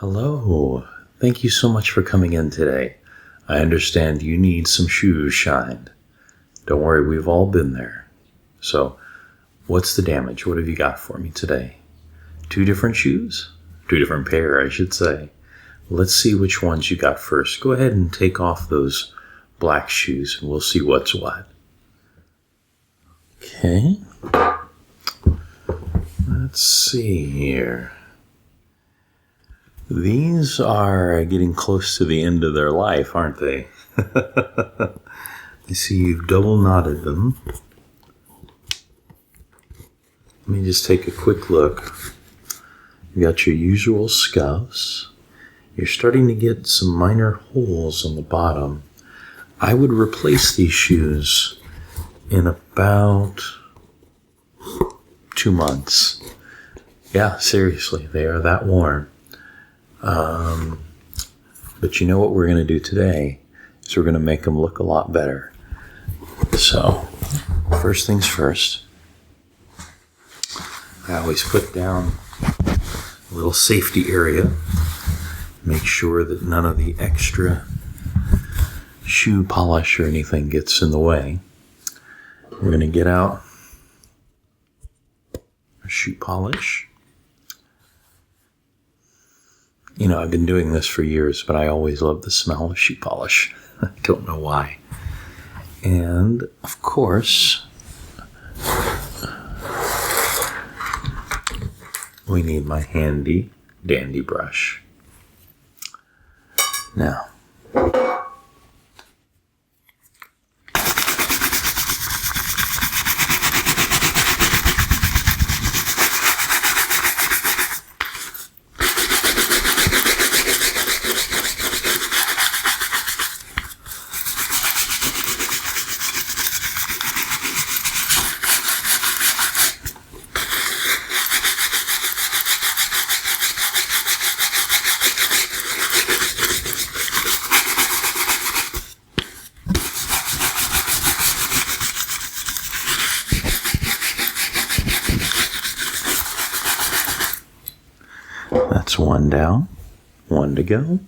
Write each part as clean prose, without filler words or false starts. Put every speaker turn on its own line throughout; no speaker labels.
Hello. Thank you so much for coming in today. I understand you need some shoes shined. Don't worry, we've all been there. So, what's the damage? What have you got for me today? 2 different shoes? 2 different pair, I should say. Let's see which ones you got first. Go ahead and take off those black shoes and we'll see what's what. Okay. Let's see here. These are getting close to the end of their life, aren't they? I see you've double knotted them. Let me just take a quick look. You got your usual scuffs. You're starting to get some minor holes on the bottom. I would replace these shoes in about 2 months. Yeah, seriously, they are that worn. But you know what we're going to do today is we're going to make them look a lot better. So, first things first, I always put down a little safety area. Make sure that none of the extra shoe polish or anything gets in the way. We're going to get out our shoe polish. You know, I've been doing this for years, but I always love the smell of shoe polish. I don't know why. And, of course, we need my handy dandy brush. Now, that's 1 down, 1 to go.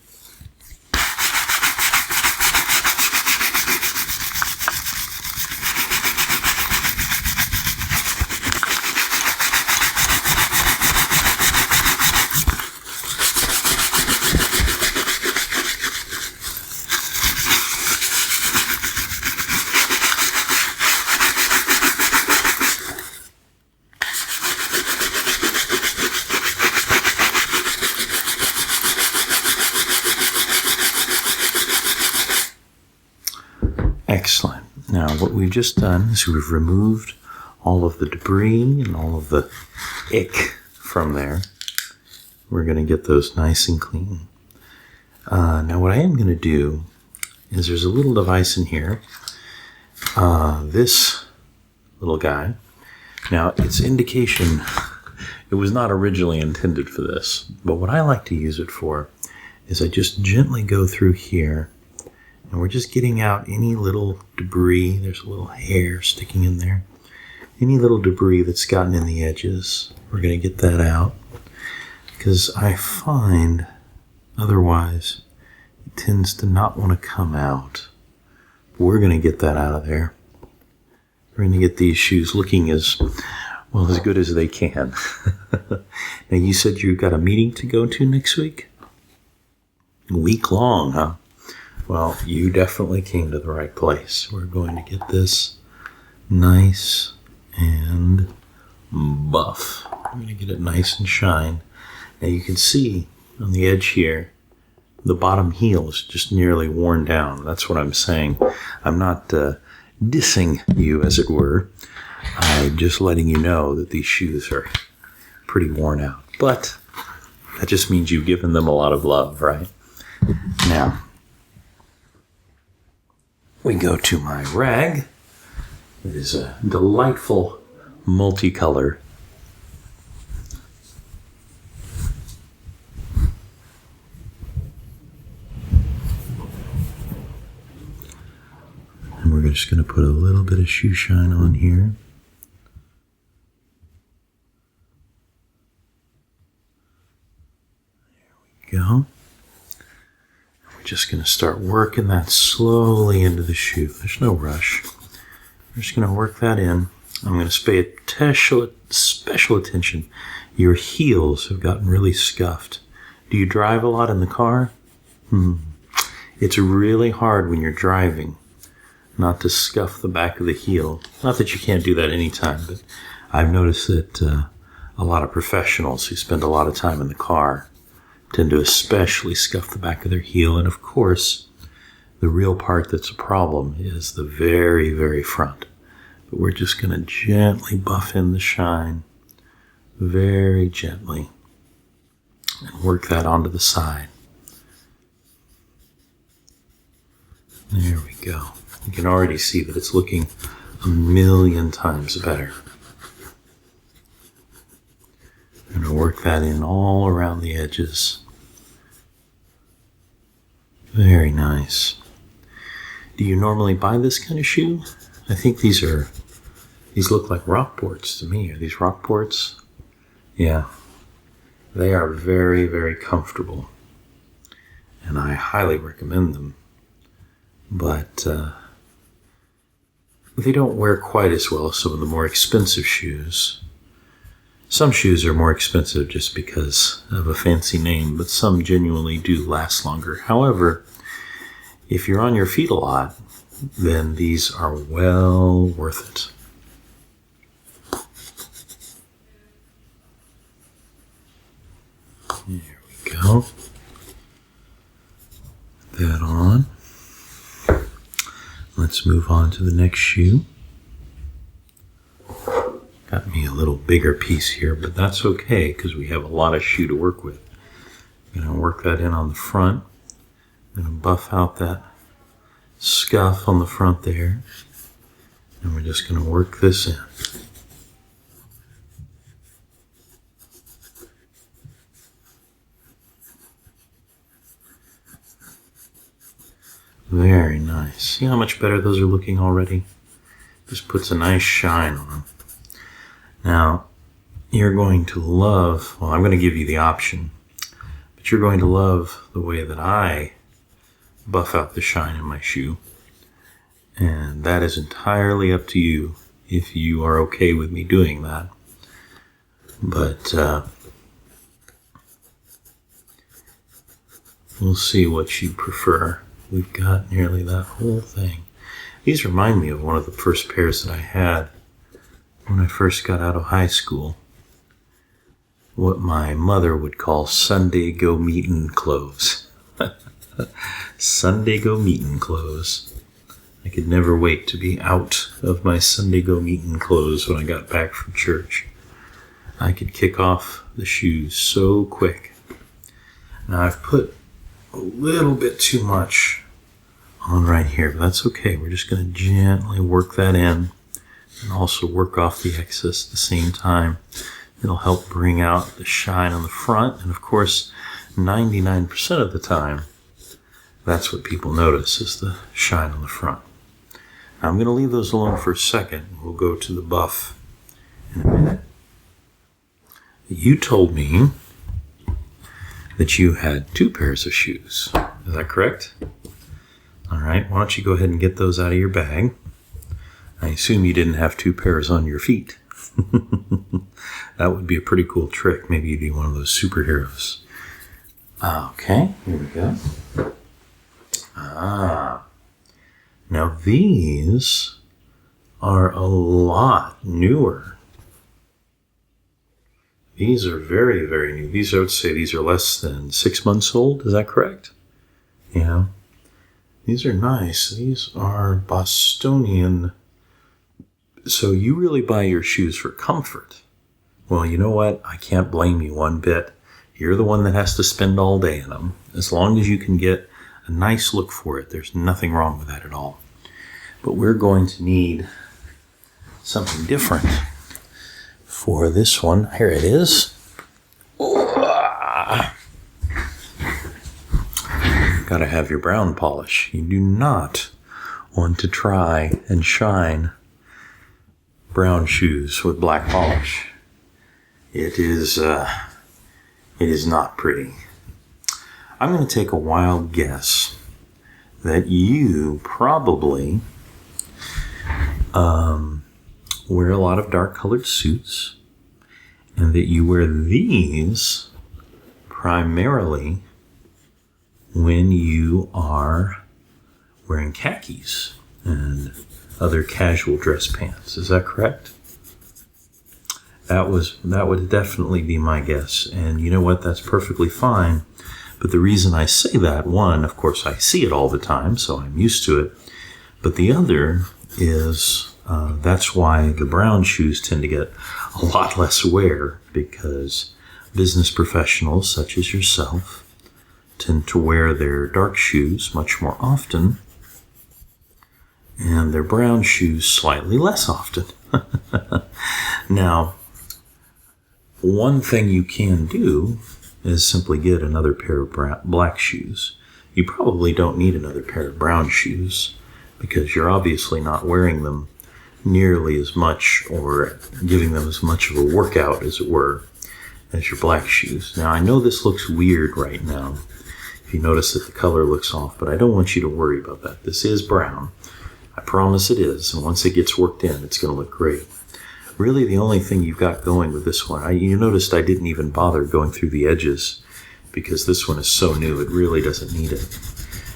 Excellent. Now, what we've just done is we've removed all of the debris and all of the ick from there. We're going to get those nice and clean. Now, what I am going to do is there's a little device in here. This little guy. Now, its indication, it was not originally intended for this, but what I like to use it for is I just gently go through here. And we're just getting out any little debris. There's a little hair sticking in there. Any little debris that's gotten in the edges, we're going to get that out. Because I find, otherwise, it tends to not want to come out. We're going to get that out of there. We're going to get these shoes looking as good as they can. Now, you said you got a meeting to go to next week? A week long, huh? Well, you definitely came to the right place. We're going to get this nice and buff. I'm going to get it nice and shine. Now you can see on the edge here, the bottom heel is just nearly worn down. That's what I'm saying. I'm not dissing you, as it were. I'm just letting you know that these shoes are pretty worn out. But that just means you've given them a lot of love, right? Now, we go to my rag. It is a delightful multicolor. And we're just going to put a little bit of shoe shine on here. There we we go. We're just going to start working that slowly into the shoe. There's no rush. We're just going to work that in. I'm going to pay special attention. Your heels have gotten really scuffed. Do you drive a lot in the car? It's really hard when you're driving not to scuff the back of the heel. Not that you can't do that anytime, but I've noticed that a lot of professionals who spend a lot of time in the car tend to especially scuff the back of their heel. And of course, the real part that's a problem is the very, very front. But we're just going to gently buff in the shine, very gently, and work that onto the side. There we go. You can already see that it's looking a million times better. I'm going to work that in all around the edges. Very nice. Do you normally buy this kind of shoe? I think these look like Rockports to me. Are these Rockports? Yeah. They are very, very comfortable. And I highly recommend them. But they don't wear quite as well as some of the more expensive shoes. Some shoes are more expensive just because of a fancy name, but some genuinely do last longer. However, if you're on your feet a lot, then these are well worth it. There we go. Put that on. Let's move on to the next shoe. Got me a little bigger piece here, but that's okay because we have a lot of shoe to work with. I'm going to work that in on the front. I'm going to buff out that scuff on the front there. And we're just going to work this in. Very nice. See how much better those are looking already? Just puts a nice shine on them. Now, you're going to love, well, I'm going to give you the option, but you're going to love the way that I buff out the shine in my shoe. And that is entirely up to you if you are okay with me doing that. But we'll see what you prefer. We've got nearly that whole thing. These remind me of one of the first pairs that I had when I first got out of high school. What my mother would call Sunday go meetin' clothes. Sunday go meetin' clothes. I could never wait to be out of my Sunday go meetin' clothes when I got back from church. I could kick off the shoes so quick. Now I've put a little bit too much on right here, but that's okay. We're just going to gently work that in and also work off the excess at the same time. It'll help bring out the shine on the front, and of course 99% of the time that's what people notice is the shine on the front. Now, I'm going to leave those alone for a second. We'll go to the buff in a minute. You told me that you had 2 pairs of shoes. Is that correct? All right, why don't you go ahead and get those out of your bag. I assume you didn't have 2 pairs on your feet. That would be a pretty cool trick. Maybe you'd be one of those superheroes. Okay, here we go. Now these are a lot newer. These are very, very new. These, I would say, these are less than 6 months old. Is that correct? Yeah. These are nice. These are Bostonian. So you really buy your shoes for comfort. Well, you know what? I can't blame you one bit. You're the one that has to spend all day in them. As long as you can get a nice look for it, there's nothing wrong with that at all. But we're going to need something different for this one. Here it is. Gotta have your brown polish. You do not want to try and shine brown shoes with black polish. It is not pretty. I'm going to take a wild guess that you probably wear a lot of dark colored suits, and that you wear these primarily when you are wearing khakis and other casual dress pants. Is that correct? That would definitely be my guess. And you know what? That's perfectly fine. But the reason I say that, one, of course, I see it all the time, so I'm used to it. But the other is that's why the brown shoes tend to get a lot less wear, because business professionals such as yourself tend to wear their dark shoes much more often and their brown shoes slightly less often. Now, one thing you can do is simply get another pair of black shoes. You probably don't need another pair of brown shoes because you're obviously not wearing them nearly as much or giving them as much of a workout, as it were, as your black shoes. Now, I know this looks weird right now if you notice that the color looks off, but I don't want you to worry about that. This is brown. I promise it is, and once it gets worked in, it's going to look great. Really, the only thing you've got going with this one, you noticed I didn't even bother going through the edges because this one is so new, it really doesn't need it,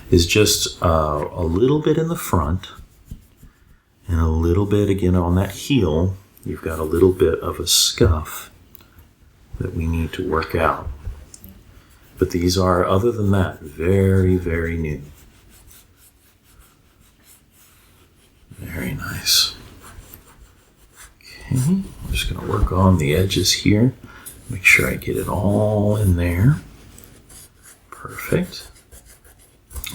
is just a little bit in the front and a little bit, again, on that heel. You've got a little bit of a scuff that we need to work out. But these are, other than that, very, very new. Very nice. Okay, I'm just going to work on the edges here. Make sure I get it all in there. Perfect.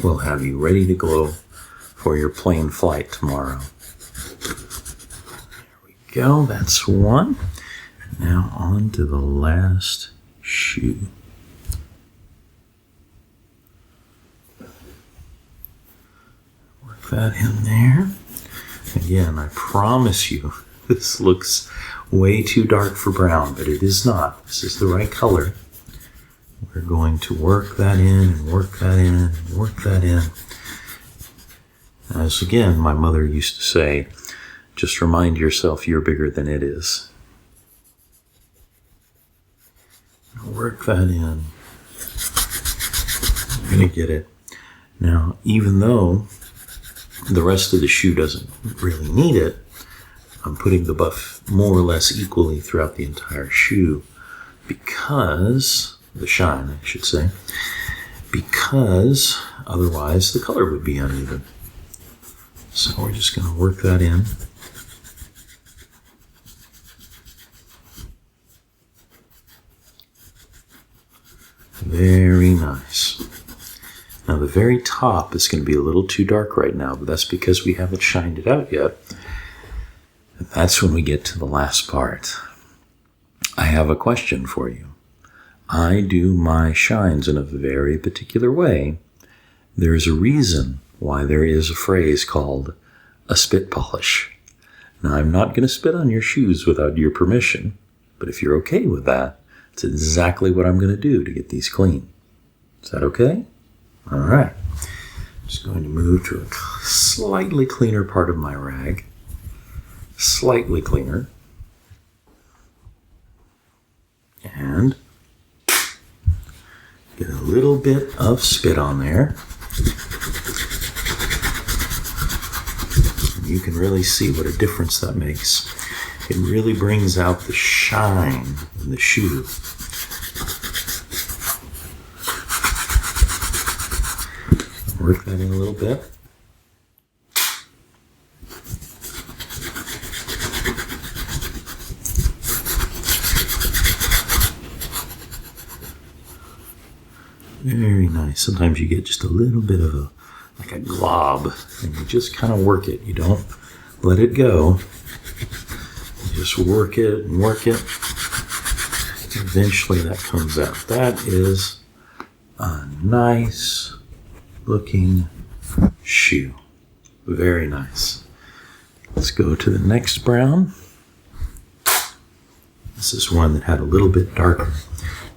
We'll have you ready to go for your plane flight tomorrow. There we go. That's one. Now on to the last shoe. Work that in there. Again, I promise you, this looks way too dark for brown, but it is not. This is the right color. We're going to work that in and work that in and work that in. As again, my mother used to say, just remind yourself you're bigger than it is. Work that in. You're going to get it. Now, even though the rest of the shoe doesn't really need it, I'm putting the buff more or less equally throughout the entire shoe because, the shine I should say, because otherwise the color would be uneven. So we're just going to work that in. Very nice. Now the very top is going to be a little too dark right now, but that's because we haven't shined it out yet. And that's when we get to the last part. I have a question for you. I do my shines in a very particular way. There's a reason why there is a phrase called a spit polish. Now I'm not going to spit on your shoes without your permission, but if you're okay with that, it's exactly what I'm going to do to get these clean. Is that okay? All right. Just going to move to a slightly cleaner part of my rag. Slightly cleaner. And get a little bit of spit on there. You can really see what a difference that makes. It really brings out the shine in the shoe. Work that in a little bit. Very nice. Sometimes you get just a little bit of like a glob, and you just kind of work it. You don't let it go. You just work it and work it. Eventually that comes out. That is a nice looking shoe. Very nice. Let's go to the next brown. This is one that had a little bit darker.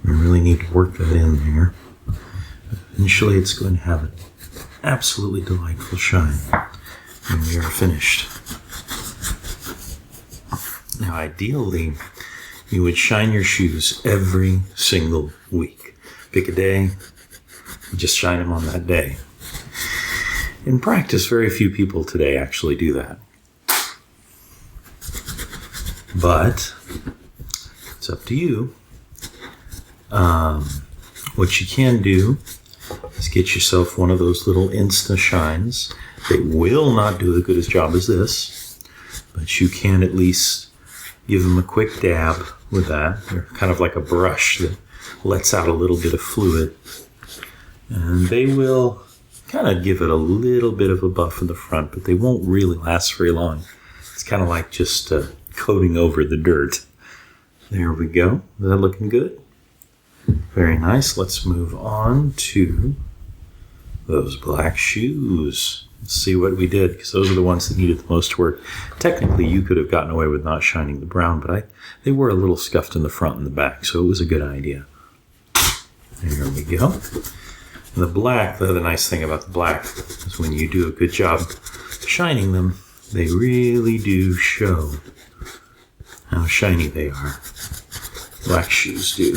We really need to work that in there. Initially, it's going to have an absolutely delightful shine when we are finished. Now, ideally, you would shine your shoes every single week. Pick a day, just shine them on that day. In practice, very few people today actually do that. But it's up to you. What you can do is get yourself one of those little Insta shines. They will not do as good a job as this, but you can at least give them a quick dab with that. They're kind of like a brush that lets out a little bit of fluid. And they will kind of give it a little bit of a buff in the front, but they won't really last very long. It's kind of like just coating over the dirt. There we go. Is that looking good? Very nice. Let's move on to those black shoes. Let's see what we did, because those are the ones that needed the most work. Technically, you could have gotten away with not shining the brown, but they were a little scuffed in the front and the back, so it was a good idea. There we go. And the black, the other nice thing about the black is when you do a good job shining them, they really do show how shiny they are. Black shoes do,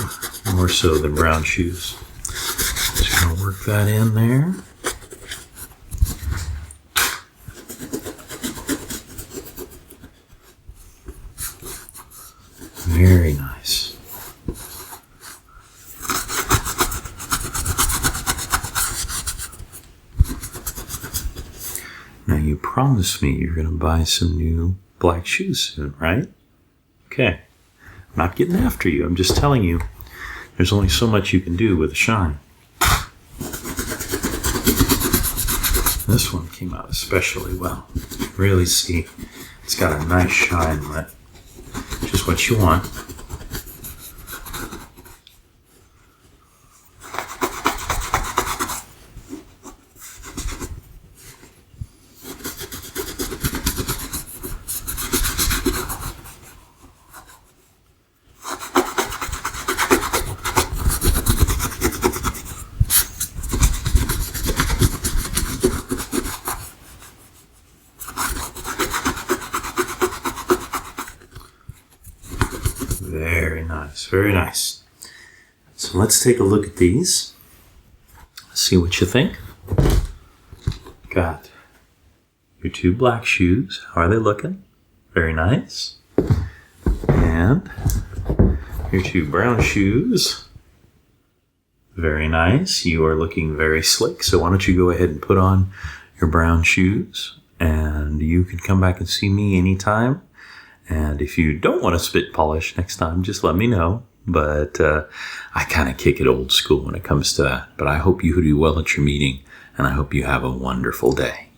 more so than brown shoes. Just going to work that in there. Very nice. Now you promised me you're going to buy some new black shoes soon, right? Okay. I'm not getting after you. I'm just telling you there's only so much you can do with a shine. This one came out especially well. Really see it's got a nice shine on it. Just what you want. Very nice, very nice. So let's take a look at these. See what you think. Got your two black shoes. How are they looking? Very nice. And your two brown shoes. Very nice. You are looking very slick. So why don't you go ahead and put on your brown shoes, and you can come back and see me anytime. And if you don't want to spit polish next time, just let me know. But I kind of kick it old school when it comes to that. But I hope you do well at your meeting, and I hope you have a wonderful day.